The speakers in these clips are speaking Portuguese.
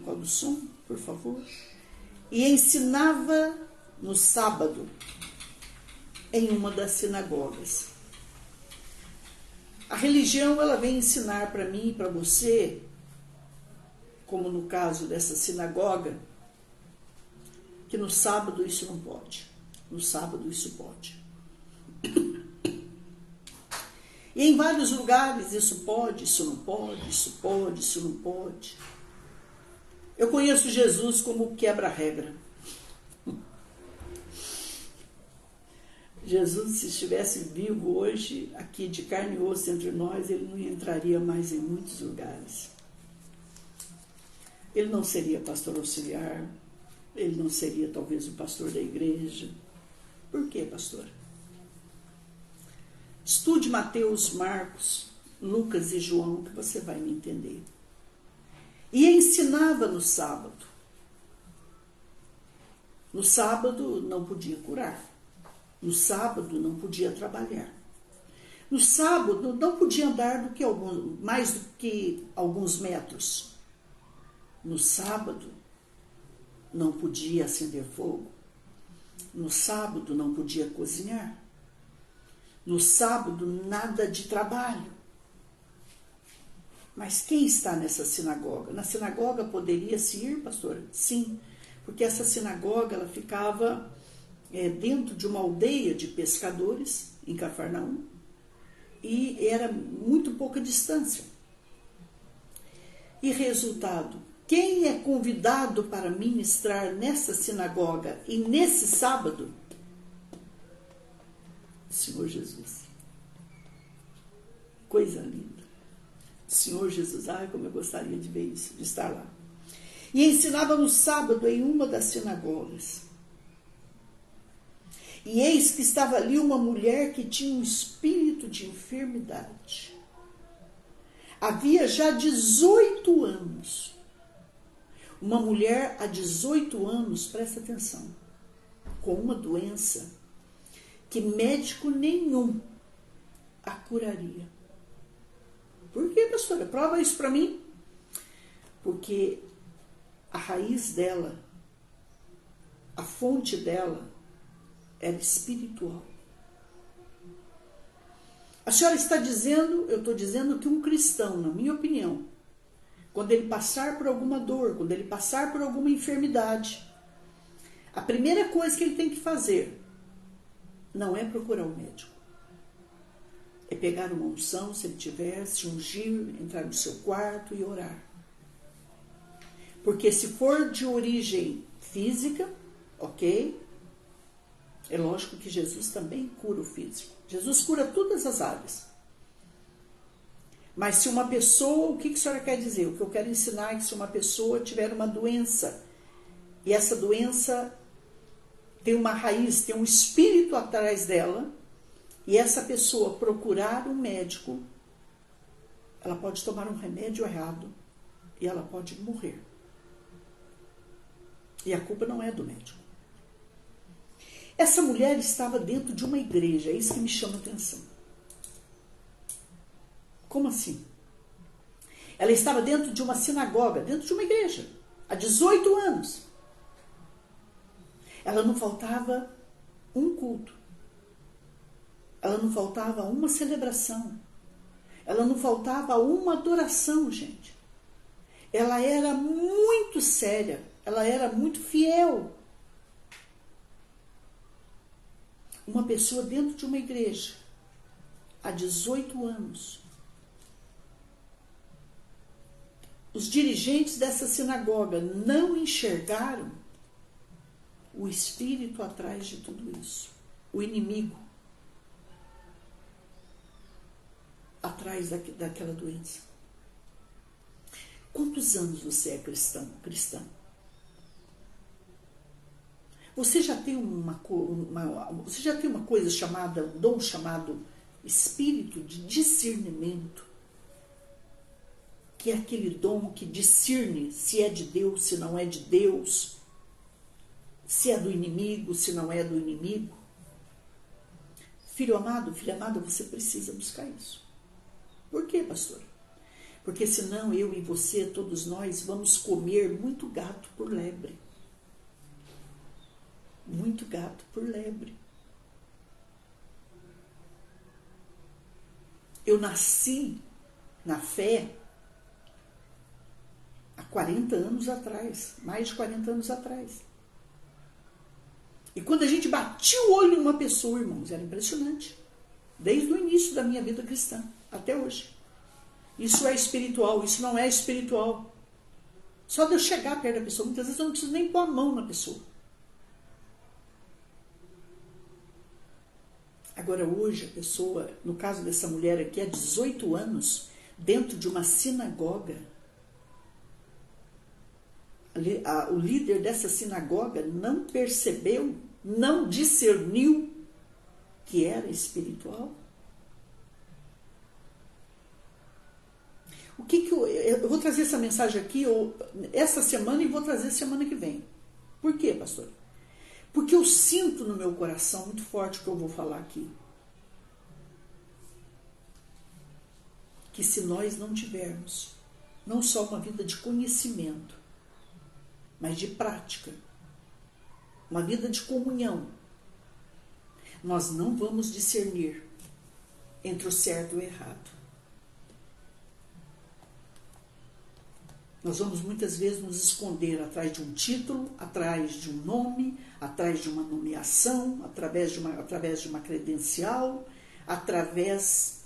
Qual do som, por favor? E ensinava no sábado em uma das sinagogas. A religião, ela vem ensinar para mim e para você, como no caso dessa sinagoga, que no sábado isso não pode. No sábado isso pode. E em vários lugares isso pode, isso não pode, isso pode, isso não pode. Eu conheço Jesus como quebra-regra. Jesus, se estivesse vivo hoje, aqui de carne e osso entre nós, ele não entraria mais em muitos lugares. Ele não seria pastor auxiliar, ele não seria talvez o pastor da igreja. Por quê, pastora? Estude Mateus, Marcos, Lucas e João, que você vai me entender. E ensinava no sábado. No sábado não podia curar. No sábado não podia trabalhar. No sábado não podia andar mais do que alguns metros. No sábado não podia acender fogo. No sábado não podia cozinhar. No sábado nada de trabalho. Mas quem está nessa sinagoga? Na sinagoga poderia-se ir, pastora? Sim, porque essa sinagoga ela ficava dentro de uma aldeia de pescadores, em Cafarnaum, e era muito pouca distância. E resultado, quem é convidado para ministrar nessa sinagoga e nesse sábado? Senhor Jesus. Coisa linda. Senhor Jesus, ai como eu gostaria de ver isso, de estar lá. E ensinava no sábado em uma das sinagogas. E eis que estava ali uma mulher que tinha um espírito de enfermidade. Havia já 18 anos. Uma mulher há 18 anos, presta atenção, com uma doença que médico nenhum a curaria. Por que, pastora? Prova isso para mim. Porque a raiz dela, a fonte dela, era espiritual. A senhora está dizendo, eu estou dizendo que um cristão, na minha opinião, quando ele passar por alguma dor, quando ele passar por alguma enfermidade, a primeira coisa que ele tem que fazer não é procurar o médico. É pegar uma unção, se ele tiver, se ungir, entrar no seu quarto e orar. Porque se for de origem física, ok? É lógico que Jesus também cura o físico. Jesus cura todas as áreas. Mas se uma pessoa, o que a senhora quer dizer? O que eu quero ensinar é que se uma pessoa tiver uma doença, e essa doença tem uma raiz, tem um espírito atrás dela, e essa pessoa procurar um médico, ela pode tomar um remédio errado e ela pode morrer. E a culpa não é do médico. Essa mulher estava dentro de uma igreja, é isso que me chama a atenção. Como assim? Ela estava dentro de uma sinagoga, dentro de uma igreja, há 18 anos. Ela não faltava um culto. Ela não faltava uma celebração. Ela não faltava uma adoração, gente. Ela era muito séria. Ela era muito fiel. Uma pessoa dentro de uma igreja, há 18 anos. Os dirigentes dessa sinagoga não enxergaram o espírito atrás de tudo isso. O inimigo atrás daquela doença. Quantos anos você é cristã? Você já tem uma coisa chamada, um dom chamado espírito de discernimento, que é aquele dom que discerne se é de Deus, se não é de Deus, se é do inimigo, se não é do inimigo. Filho amado, filha amada, você precisa buscar isso. Por quê, pastor? Porque senão eu e você, todos nós, vamos comer muito gato por lebre. Muito gato por lebre. Eu nasci na fé há 40 anos atrás, mais de 40 anos atrás. E quando a gente batia o olho em uma pessoa, irmãos, era impressionante. Desde o início da minha vida cristã, até hoje. Isso é espiritual, isso não é espiritual. Só de eu chegar perto da pessoa, muitas vezes eu não preciso nem pôr a mão na pessoa. Agora hoje a pessoa, no caso dessa mulher aqui, há 18 anos, dentro de uma sinagoga, o líder dessa sinagoga não percebeu, não discerniu que era espiritual. O que eu vou trazer essa mensagem aqui essa semana e vou trazer semana que vem. Por quê, pastor? Porque eu sinto no meu coração muito forte o que eu vou falar aqui. Que se nós não tivermos não só uma vida de conhecimento, mas de prática, uma vida de comunhão, nós não vamos discernir entre o certo e o errado. Nós vamos muitas vezes nos esconder atrás de um título, atrás de um nome, atrás de uma nomeação, através de uma credencial, através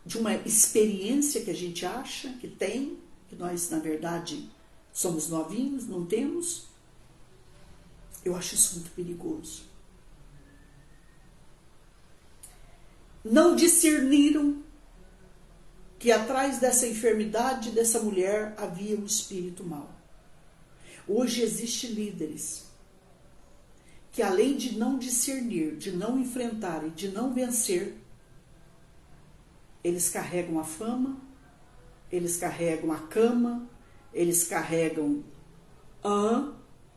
de uma experiência que a gente acha que tem, que nós, na verdade, somos novinhos, não temos. Eu acho isso muito perigoso. Não discerniram que atrás dessa enfermidade dessa mulher havia um espírito mau. Hoje existem líderes que, além de não discernir, de não enfrentar e de não vencer, eles carregam a fama, eles carregam a cama, eles carregam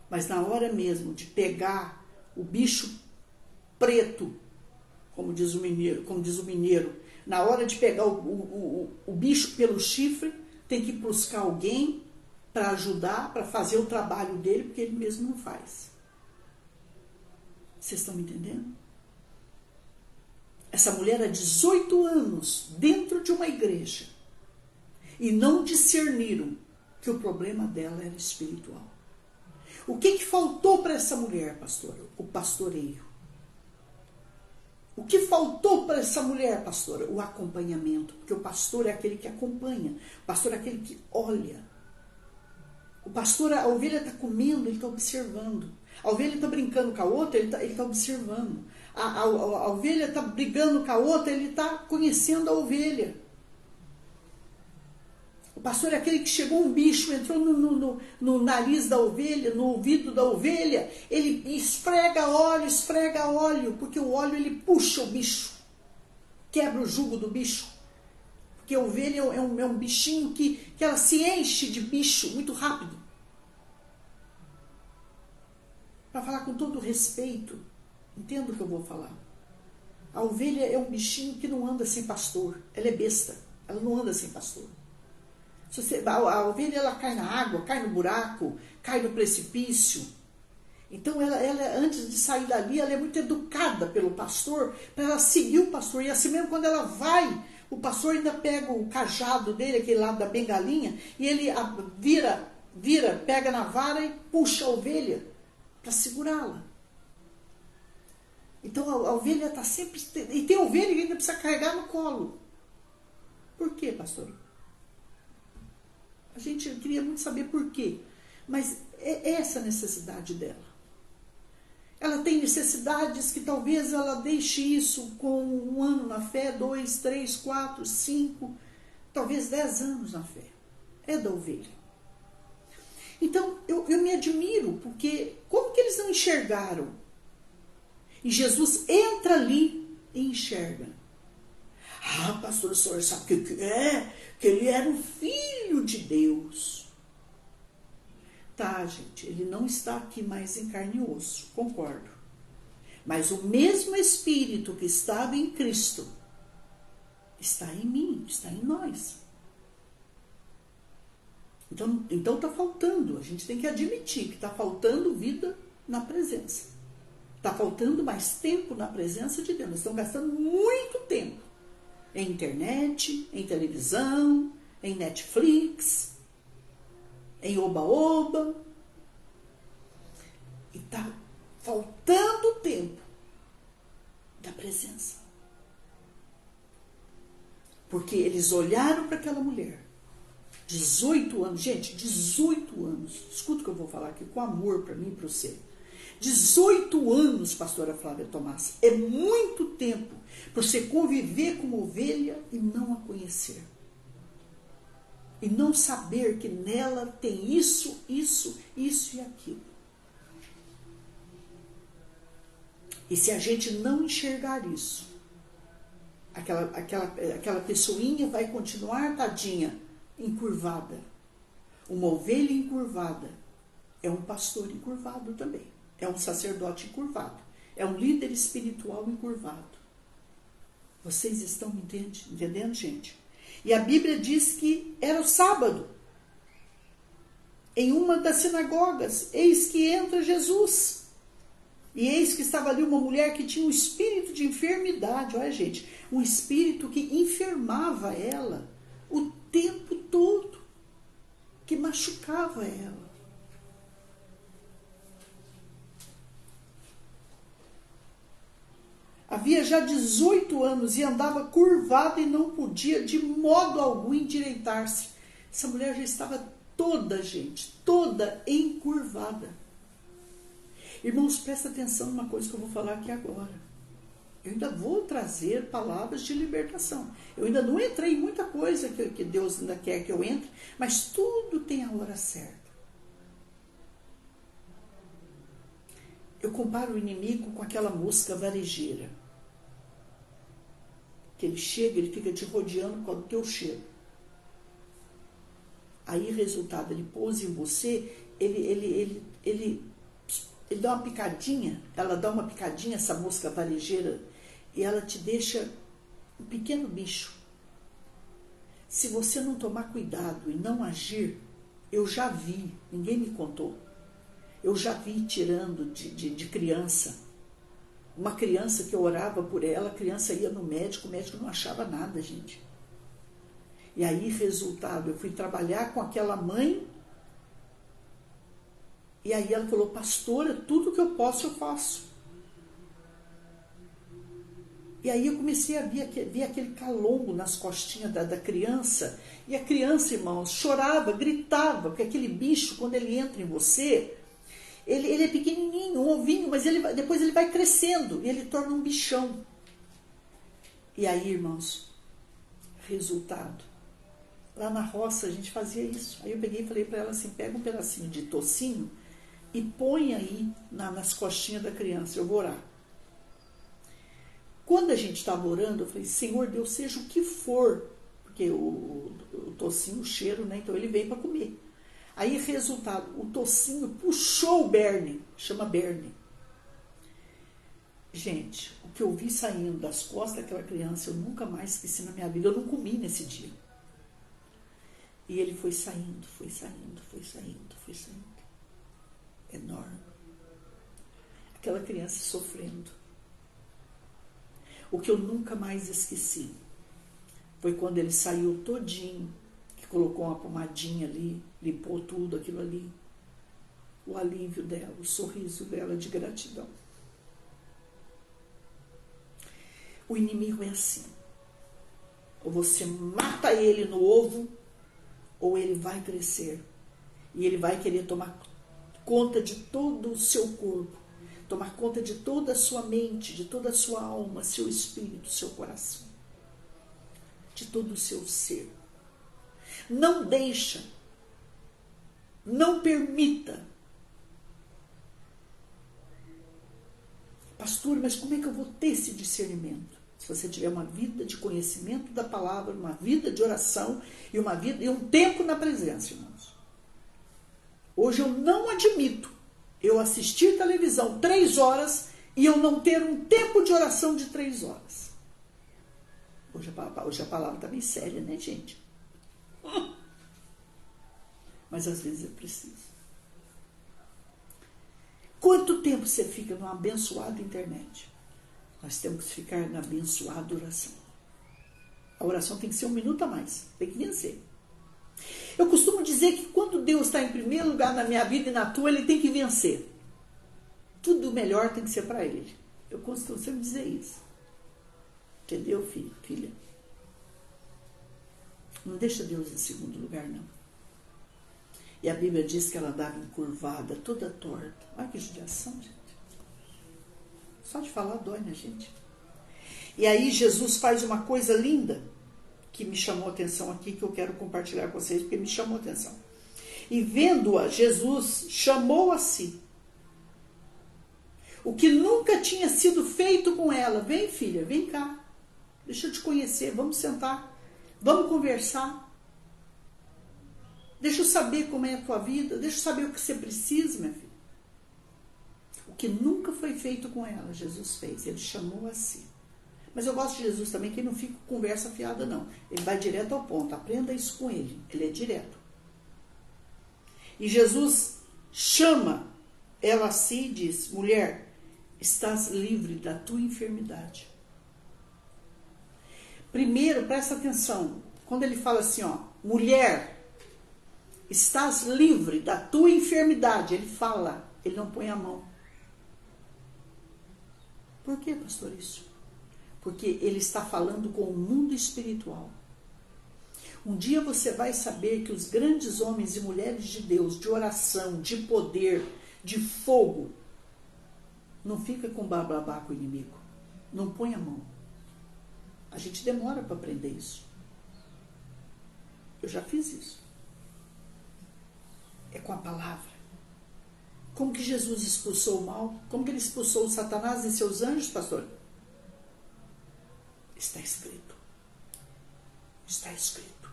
mas na hora mesmo de pegar o bicho preto, como diz o mineiro, na hora de pegar o bicho pelo chifre, tem que buscar alguém para ajudar, para fazer o trabalho dele, porque ele mesmo não faz. Vocês estão me entendendo? Essa mulher há 18 anos dentro de uma igreja e não discerniram que o problema dela era espiritual. O que faltou para essa mulher, pastora? O pastoreio. O que faltou para essa mulher, pastora? O acompanhamento. Porque o pastor é aquele que acompanha. O pastor é aquele que olha. O pastor, a ovelha está comendo, ele está observando. A ovelha está brincando com a outra, ele está observando. A ovelha está brigando com a outra, ele está conhecendo a ovelha. O pastor é aquele que chegou um bicho, entrou no nariz da ovelha, no ouvido da ovelha, ele esfrega óleo, porque o óleo ele puxa o bicho, quebra o jugo do bicho. Porque a ovelha é um bichinho que ela se enche de bicho muito rápido. Para falar com todo respeito, entenda o que eu vou falar. A ovelha é um bichinho que não anda sem pastor, ela é besta, ela não anda sem pastor. A ovelha ela cai na água, cai no buraco, cai no precipício. Então ela antes de sair dali, ela é muito educada pelo pastor, para ela seguir o pastor. E assim mesmo quando ela vai, o pastor ainda pega o cajado dele, aquele lado da bengalinha, e ele vira, pega na vara e puxa a ovelha para segurá-la. Então a ovelha está sempre... E tem ovelha que ainda precisa carregar no colo. Por quê, pastor? A gente queria muito saber por quê. Mas é essa a necessidade dela. Ela tem necessidades que talvez ela deixe isso com 1 ano na fé, 2, 3, 4, 5, talvez 10 anos na fé. É da ovelha. Então, eu me admiro, porque como que eles não enxergaram? E Jesus entra ali e enxerga. Ah, pastor, o senhor sabe o que é? Que ele era o Filho de Deus. Tá, gente, ele não está aqui mais em carne e osso, concordo. Mas o mesmo Espírito que estava em Cristo está em mim, está em nós. Então está faltando, a gente tem que admitir que está faltando vida na presença. Está faltando mais tempo na presença de Deus. Nós estamos gastando muito tempo em internet, em televisão, em Netflix, em oba-oba. E está faltando tempo da presença. Porque eles olharam para aquela mulher, 18 anos, gente, 18 anos, escuta o que eu vou falar aqui, com amor para mim e para você. 18 anos, pastora Flávia Tomás, é muito tempo para você conviver como ovelha e não a conhecer. E não saber que nela tem isso e aquilo. E se a gente não enxergar isso, aquela pessoinha vai continuar, tadinha, encurvada. Uma ovelha encurvada é um pastor encurvado também. É um sacerdote encurvado. É um líder espiritual encurvado. Vocês estão me entendendo, gente? E a Bíblia diz que era o sábado. Em uma das sinagogas, eis que entra Jesus. E eis que estava ali uma mulher que tinha um espírito de enfermidade. Olha, gente, um espírito que enfermava ela o tempo todo, que machucava ela. Havia já 18 anos e andava curvada e não podia de modo algum endireitar-se. Essa mulher já estava toda, gente, toda encurvada. Irmãos, presta atenção numa coisa que eu vou falar aqui agora. Eu ainda vou trazer palavras de libertação. Eu ainda não entrei em muita coisa que Deus ainda quer que eu entre, mas tudo tem a hora certa. Eu comparo o inimigo com aquela mosca varejeira. Que ele chega, ele fica te rodeando com o teu cheiro. Aí, resultado, ele pousa em você, ele dá uma picadinha, ela dá uma picadinha, essa mosca varejeira, e ela te deixa um pequeno bicho. Se você não tomar cuidado e não agir, eu já vi, ninguém me contou, eu já vi tirando de criança. Uma criança que eu orava por ela, a criança ia no médico, o médico não achava nada, gente. E aí, resultado, eu fui trabalhar com aquela mãe, e aí ela falou, pastora, tudo que eu posso, eu faço. E aí eu comecei a ver aquele calombo nas costinhas da criança, e a criança, irmãos, chorava, gritava, porque aquele bicho, quando ele entra em você, ele é pequenininho, um ovinho, mas depois ele vai crescendo, e ele torna um bichão. E aí, irmãos, resultado, lá na roça a gente fazia isso. Aí eu peguei e falei para ela assim, pega um pedacinho de tocinho, e põe aí nas costinhas da criança, eu vou orar. Quando a gente estava orando, eu falei, Senhor Deus, seja o que for, porque o tocinho, o cheiro, né? Então ele veio para comer. Aí, resultado, o tocinho puxou o berne, chama berne. Gente, o que eu vi saindo das costas daquela criança, eu nunca mais esqueci na minha vida, eu não comi nesse dia. E ele foi saindo, foi saindo, foi saindo, foi saindo. Enorme. Aquela criança sofrendo. O que eu nunca mais esqueci foi quando ele saiu todinho, que colocou uma pomadinha ali, limpou tudo aquilo ali. O alívio dela, o sorriso dela de gratidão. O inimigo é assim. Ou você mata ele no ovo, ou ele vai crescer. E ele vai querer tomar conta de todo o seu corpo, tomar conta de toda a sua mente, de toda a sua alma, seu espírito, seu coração, de todo o seu ser. Não deixa, não permita. Pastor, mas como é que eu vou ter esse discernimento? Se você tiver uma vida de conhecimento da palavra, uma vida de oração e um tempo na presença, irmãos. Hoje eu não admito eu assistir televisão 3 horas e eu não ter um tempo de oração de 3 horas. Hoje a palavra está bem séria, né, gente? mas às vezes é preciso. Quanto tempo você fica numa abençoada internet? Nós temos que ficar na abençoada oração. A oração tem que ser 1 minuto a mais, tem que vencer. Eu costumo dizer que quando Deus está em primeiro lugar na minha vida e na tua, Ele tem que vencer. Tudo melhor tem que ser para Ele. Eu costumo sempre dizer isso. Entendeu, filho, filha? Não deixa Deus em segundo lugar, não. E a Bíblia diz que ela andava encurvada, toda torta. Olha que judiação, gente. Só de falar dói, né, gente? E aí Jesus faz uma coisa linda que me chamou a atenção aqui, que eu quero compartilhar com vocês, porque me chamou a atenção. E vendo-a, Jesus chamou a si o que nunca tinha sido feito com ela. Vem, filha, vem cá. Deixa eu te conhecer, vamos sentar, vamos conversar. Deixa eu saber como é a tua vida, deixa eu saber o que você precisa, minha filha. O que nunca foi feito com ela, Jesus fez, Ele chamou a si. Mas eu gosto de Jesus também, que não fica com conversa fiada, não. Ele vai direto ao ponto, aprenda isso com Ele, Ele é direto. E Jesus chama ela a si e diz, mulher, estás livre da tua enfermidade. Primeiro, presta atenção, quando ele fala assim, ó, mulher, estás livre da tua enfermidade. Ele fala, ele não põe a mão. Por que, pastor, isso? Porque ele está falando com o mundo espiritual. Um dia você vai saber que os grandes homens e mulheres de Deus, de oração, de poder, de fogo, não fica com bababá com o inimigo. Não põe a mão. A gente demora para aprender isso. Eu já fiz isso. É com a palavra. Como que Jesus expulsou o mal? Como que ele expulsou o Satanás e seus anjos, pastor? Está escrito. Está escrito.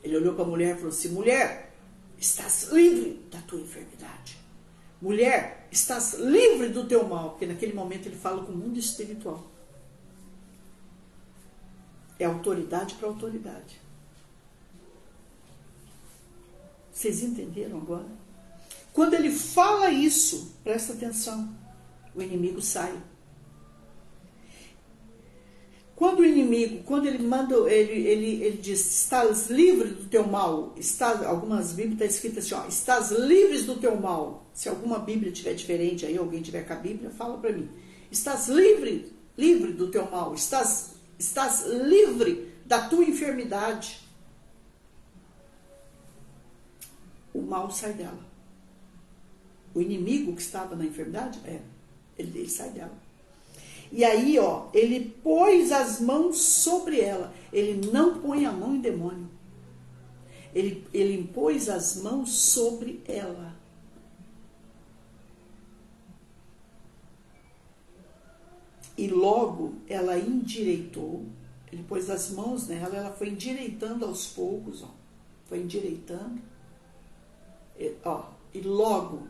Ele olhou para a mulher e falou assim, mulher, estás livre da tua enfermidade. Mulher, estás livre do teu mal. Porque naquele momento ele fala com o mundo espiritual. É autoridade para autoridade. Vocês entenderam agora? Quando ele fala isso, presta atenção, o inimigo sai. Quando o inimigo, quando ele manda, ele diz, estás livre do teu mal. Algumas Bíblias estão escritas assim, ó, estás livres do teu mal. Se alguma Bíblia tiver diferente, aí alguém tiver com a Bíblia, fala para mim. Estás livre do teu mal. Estás livre da tua enfermidade. O mal sai dela. O inimigo que estava na enfermidade, ele sai dela. E aí, ó, ele pôs as mãos sobre ela. Ele não põe a mão em demônio. Ele impôs as mãos sobre ela. E logo ela endireitou. Ele pôs as mãos nela, ela foi endireitando aos poucos, ó. Foi endireitando. E logo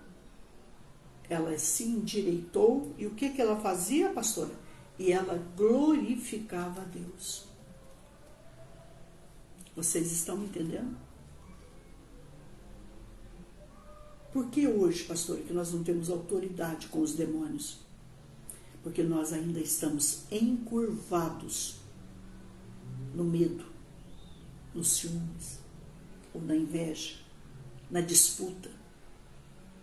ela se endireitou. E o que ela fazia, pastora? E ela glorificava a Deus. Vocês estão me entendendo? Por que hoje, pastora, que nós não temos autoridade com os demônios? Porque nós ainda estamos encurvados no medo, nos ciúmes, ou na inveja, na disputa.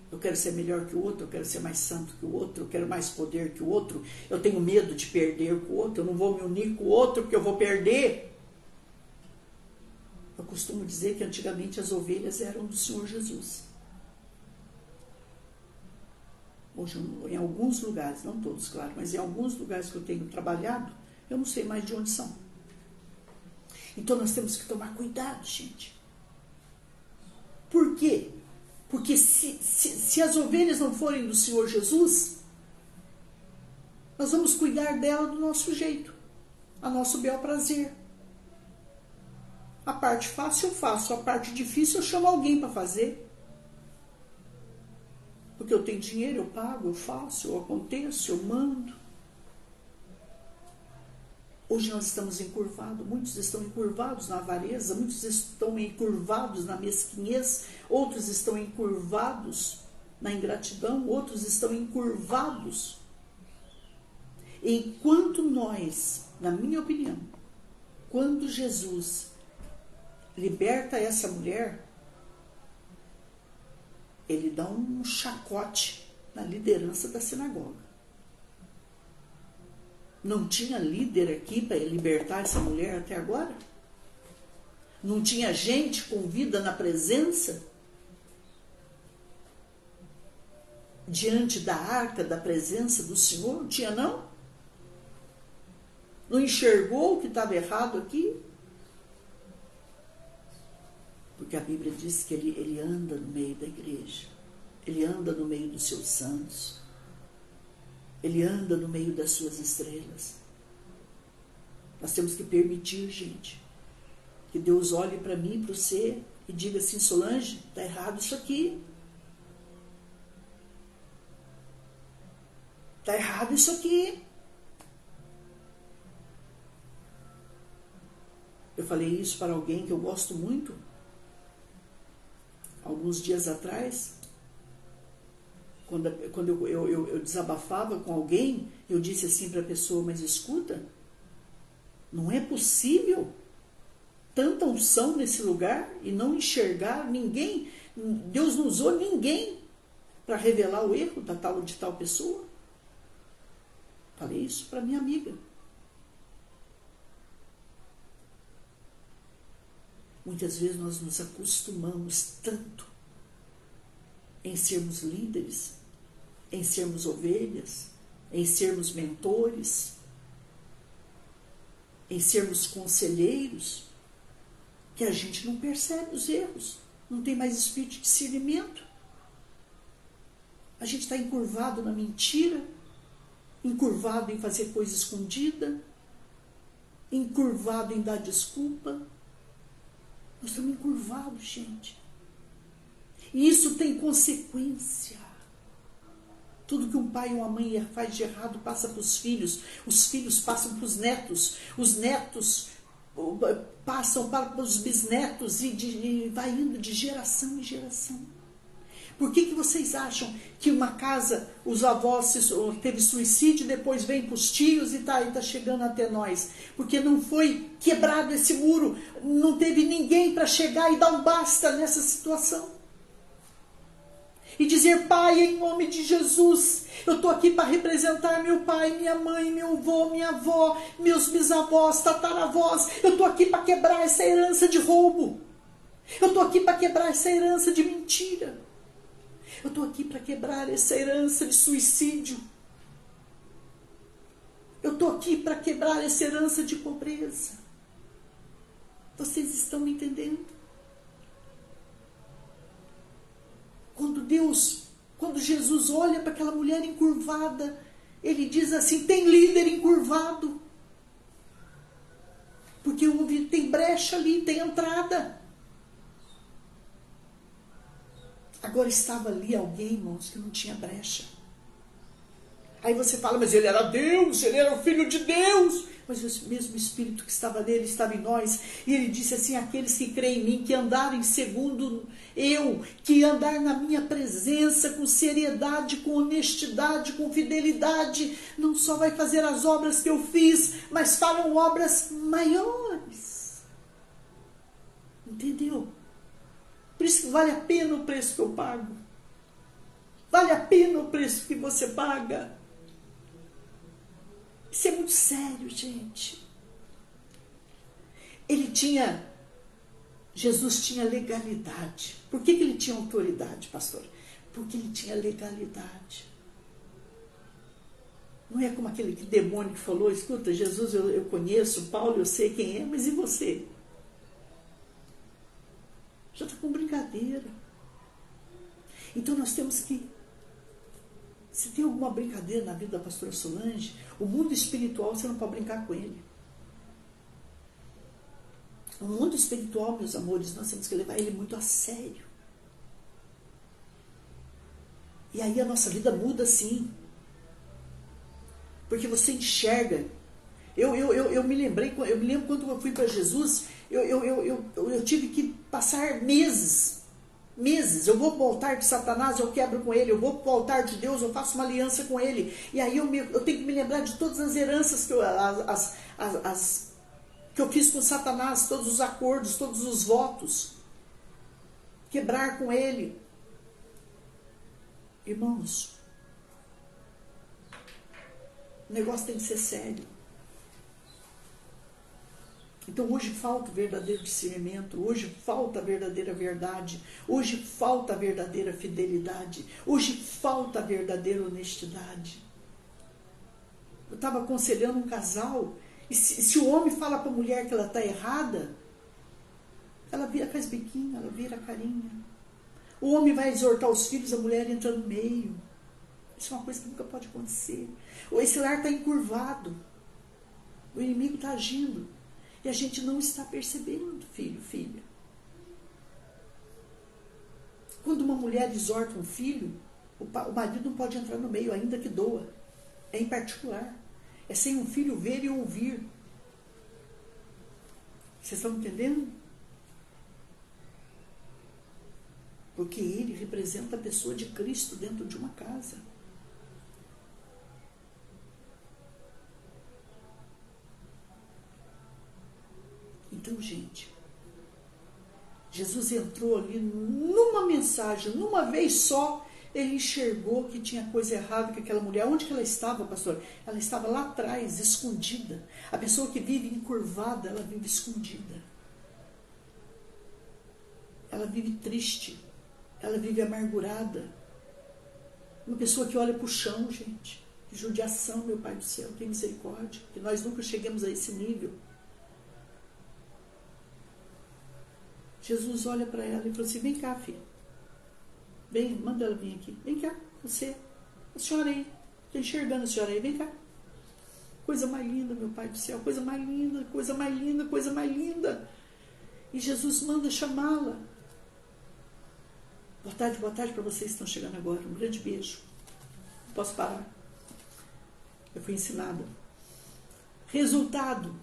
Eu quero ser melhor que o outro, eu quero ser mais santo que o outro, eu quero mais poder que o outro, eu tenho medo de perder com o outro, eu não vou me unir com o outro porque eu vou perder. Eu costumo dizer que antigamente as ovelhas eram do Senhor Jesus. Hoje, em alguns lugares, não todos, claro, mas em alguns lugares que eu tenho trabalhado, eu não sei mais de onde são. Então nós temos que tomar cuidado, gente. Por quê? Porque se as ovelhas não forem do Senhor Jesus, nós vamos cuidar dela do nosso jeito, a nosso bel prazer. A parte fácil eu faço, a parte difícil eu chamo alguém para fazer. Porque eu tenho dinheiro, eu pago, eu faço, eu aconteço, eu mando. Hoje nós estamos encurvados, muitos estão encurvados na avareza, muitos estão encurvados na mesquinhez, outros estão encurvados na ingratidão, outros estão encurvados. Enquanto nós, na minha opinião, quando Jesus liberta essa mulher, ele dá um chacote na liderança da sinagoga. Não tinha líder aqui para libertar essa mulher até agora? Não tinha gente com vida na presença? Diante da arca da presença do Senhor? Não tinha, não? Não enxergou o que estava errado aqui? Porque a Bíblia diz que ele anda no meio da igreja. Ele anda no meio dos seus santos. Ele anda no meio das suas estrelas. Nós temos que permitir, gente, que Deus olhe para mim e para você e diga assim: Solange, está errado isso aqui. Está errado isso aqui. Eu falei isso para alguém que eu gosto muito, alguns dias atrás, quando eu desabafava com alguém, eu disse assim para a pessoa: mas escuta, não é possível tanta unção nesse lugar e não enxergar ninguém. Deus não usou ninguém para revelar o erro de tal pessoa. Falei isso para minha amiga. Muitas vezes nós nos acostumamos tanto em sermos líderes, em sermos ovelhas, em sermos mentores, em sermos conselheiros, que a gente não percebe os erros, não tem mais espírito de discernimento. A gente está encurvado na mentira, encurvado em fazer coisa escondida, encurvado em dar desculpa. Nós estamos encurvados, gente. E isso tem consequência. Tudo que um pai e uma mãe faz de errado passa para os filhos passam para os netos passam para os bisnetos e vai indo de geração em geração. Por que vocês acham que uma casa, os avós teve suicídio, depois vem para os tios e tá chegando até nós? Porque não foi quebrado esse muro, não teve ninguém para chegar e dar um basta nessa situação. E dizer: Pai, em nome de Jesus, eu estou aqui para representar meu pai, minha mãe, meu avô, minha avó, meus bisavós, tataravós. Eu estou aqui para quebrar essa herança de roubo. Eu estou aqui para quebrar essa herança de mentira. Eu estou aqui para quebrar essa herança de suicídio. Eu estou aqui para quebrar essa herança de pobreza. Vocês estão me entendendo? Quando Jesus olha para aquela mulher encurvada, ele diz assim: tem líder encurvado. Porque tem brecha ali, tem entrada. Agora estava ali alguém, irmãos, que não tinha brecha. Aí você fala: mas ele era Deus, ele era o Filho de Deus. Mas o mesmo Espírito que estava nele estava em nós. E ele disse assim: aqueles que creem em mim, que andarem segundo eu, que andar na minha presença com seriedade, com honestidade, com fidelidade, não só vai fazer as obras que eu fiz, mas farão obras maiores. Entendeu? Por isso que vale a pena o preço que eu pago. Vale a pena o preço que você paga. Isso é muito sério, gente. Jesus tinha legalidade. Por que ele tinha autoridade, pastor? Porque ele tinha legalidade. Não é como aquele demônio que falou: escuta, Jesus eu conheço, Paulo eu sei quem é, mas e você? Já está com brincadeira. Então nós temos que... Se tem alguma brincadeira na vida da pastora Solange, o mundo espiritual você não pode brincar com ele. O mundo espiritual, meus amores, nós temos que levar ele muito a sério. E aí a nossa vida muda sim. Porque você enxerga Eu me lembrei, eu me lembro quando eu fui para Jesus, eu tive que passar meses. Eu vou para o altar de Satanás, eu quebro com ele. Eu vou para o altar de Deus, eu faço uma aliança com ele. E aí eu tenho que me lembrar de todas as heranças que eu fiz com Satanás, todos os acordos, todos os votos. Quebrar com ele. Irmãos, o negócio tem que ser sério. Então hoje falta o verdadeiro discernimento, hoje falta a verdadeira verdade, hoje falta a verdadeira fidelidade, hoje falta a verdadeira honestidade. Eu estava aconselhando um casal, e se o homem fala para a mulher que ela está errada, ela faz biquinho, ela vira a carinha. O homem vai exortar os filhos, a mulher entra no meio. Isso é uma coisa que nunca pode acontecer. Ou esse lar está encurvado, o inimigo está agindo. E a gente não está percebendo, filho, filha. Quando uma mulher exorta um filho, o marido não pode entrar no meio, ainda que doa. É em particular. É sem um filho ver e ouvir. Vocês estão entendendo? Porque ele representa a pessoa de Cristo dentro de uma casa. Então, gente, Jesus entrou ali numa mensagem, numa vez só, ele enxergou que tinha coisa errada com aquela mulher. Onde que ela estava, pastor? Ela estava lá atrás, escondida. A pessoa que vive encurvada, ela vive escondida. Ela vive triste. Ela vive amargurada. Uma pessoa que olha para o chão, gente. Que judiação, meu Pai do céu, tem misericórdia. Que nós nunca cheguemos a esse nível. Jesus olha para ela e falou assim, vem cá, filha. Vem, manda ela vir aqui. Vem cá, você. A senhora aí. Estou enxergando a senhora aí. Vem cá. Coisa mais linda, meu Pai do céu. Coisa mais linda, coisa mais linda, coisa mais linda. E Jesus manda chamá-la. Boa tarde para vocês que estão chegando agora. Um grande beijo. Posso parar? Eu fui ensinada. Resultado.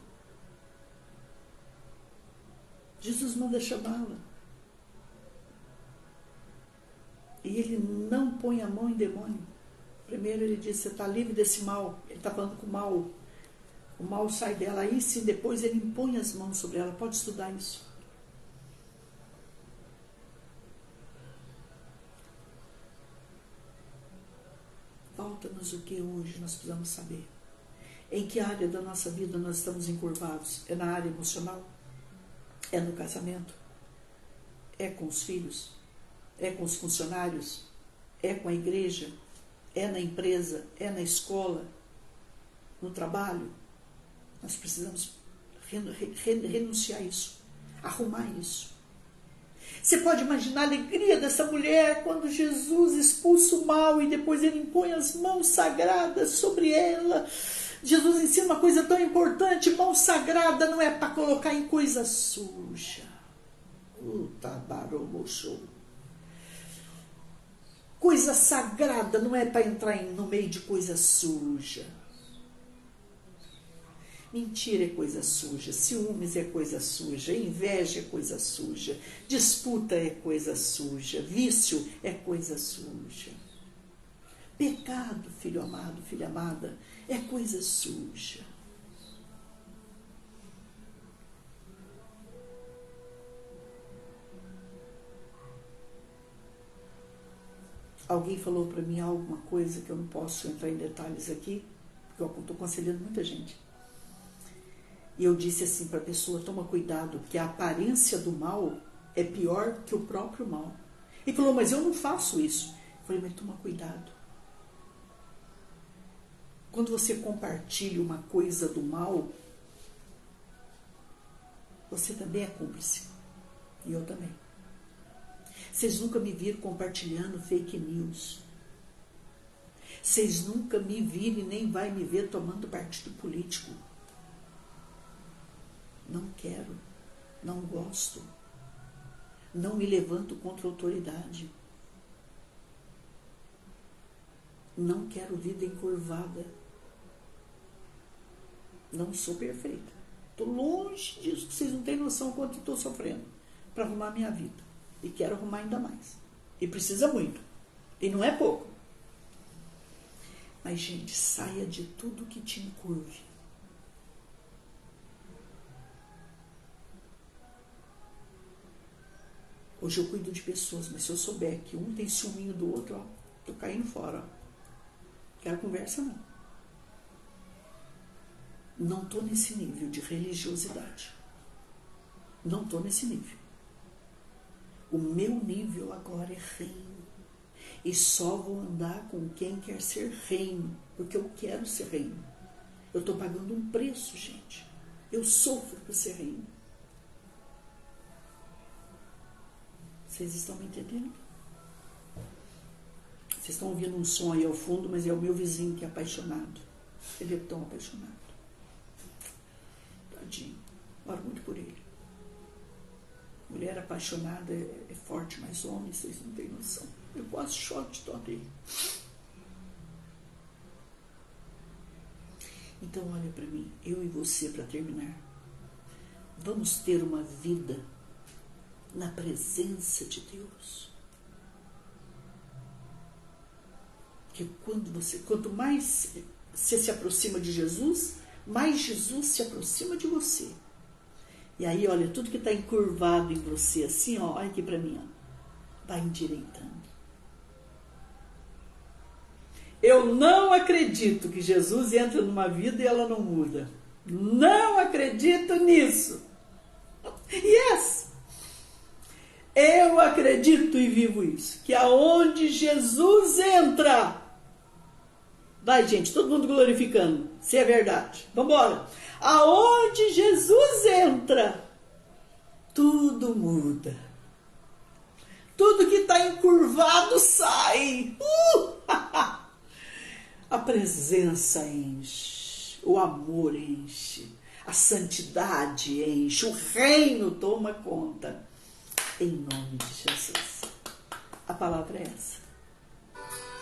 Jesus manda chamá-la. E ele não põe a mão em demônio. Primeiro ele diz, você está livre desse mal. Ele está falando com o mal. O mal sai dela. Aí sim, depois ele impõe as mãos sobre ela. Pode estudar isso. Falta-nos o que hoje nós precisamos saber? Em que área da nossa vida nós estamos encurvados? É na área emocional? É no casamento? É com os filhos? É com os funcionários? É com a igreja? É na empresa? É na escola? No trabalho? Nós precisamos renunciar a isso, arrumar isso. Você pode imaginar a alegria dessa mulher quando Jesus expulsa o mal e depois ele impõe as mãos sagradas sobre ela. Jesus ensina uma coisa tão importante, mão sagrada não é para colocar em coisa suja. Coisa sagrada não é para entrar no meio de coisa suja. Mentira é coisa suja, ciúmes é coisa suja, inveja é coisa suja, disputa é coisa suja, vício é coisa suja. Pecado, filho amado, filha amada, é coisa suja. Alguém falou para mim alguma coisa que eu não posso entrar em detalhes aqui, porque eu estou aconselhando muita gente. E eu disse assim para a pessoa, toma cuidado, que a aparência do mal é pior que o próprio mal. E falou, mas eu não faço isso. Eu falei, mas toma cuidado. Quando você compartilha uma coisa do mal, você também é cúmplice. E eu também. Vocês nunca me viram compartilhando fake news. Vocês nunca me viram e nem vai me ver tomando partido político. Não quero, não gosto, não me levanto contra a autoridade. Não quero vida encurvada. Não sou perfeita. Estou longe disso. Vocês não têm noção quanto estou sofrendo para arrumar a minha vida. E quero arrumar ainda mais. E precisa muito. E não é pouco. Mas, gente, saia de tudo que te encurve. Hoje eu cuido de pessoas, mas se eu souber que um tem ciúminho do outro, ó, tô caindo fora. Ó. Quero conversa, não. Não tô nesse nível de religiosidade. Não tô nesse nível. O meu nível agora é reino. E só vou andar com quem quer ser reino, porque eu quero ser reino. Eu estou pagando um preço, gente. Eu sofro por ser reino. Vocês estão me entendendo? Vocês estão ouvindo um som aí ao fundo, mas é o meu vizinho que é apaixonado. Ele é tão apaixonado. Tadinho. Oro muito por ele. Mulher apaixonada é forte, mas homem, vocês não têm noção. Eu quase choro de dó dele. Então, olha para mim, eu e você, para terminar. Vamos ter uma vida na presença de Deus. Que quanto mais você se aproxima de Jesus, mais Jesus se aproxima de você. E aí, olha, tudo que está encurvado em você, assim, ó, olha aqui para mim, ó, vai endireitando. Eu não acredito que Jesus entra numa vida e ela não muda. Não acredito nisso. Yes! Eu acredito e vivo isso. Que aonde Jesus entra... Vai, gente, todo mundo glorificando, se é verdade. Vamos embora. Aonde Jesus entra, tudo muda. Tudo que está encurvado sai. A presença enche, o amor enche, a santidade enche, o reino toma conta. Em nome de Jesus. A palavra é essa.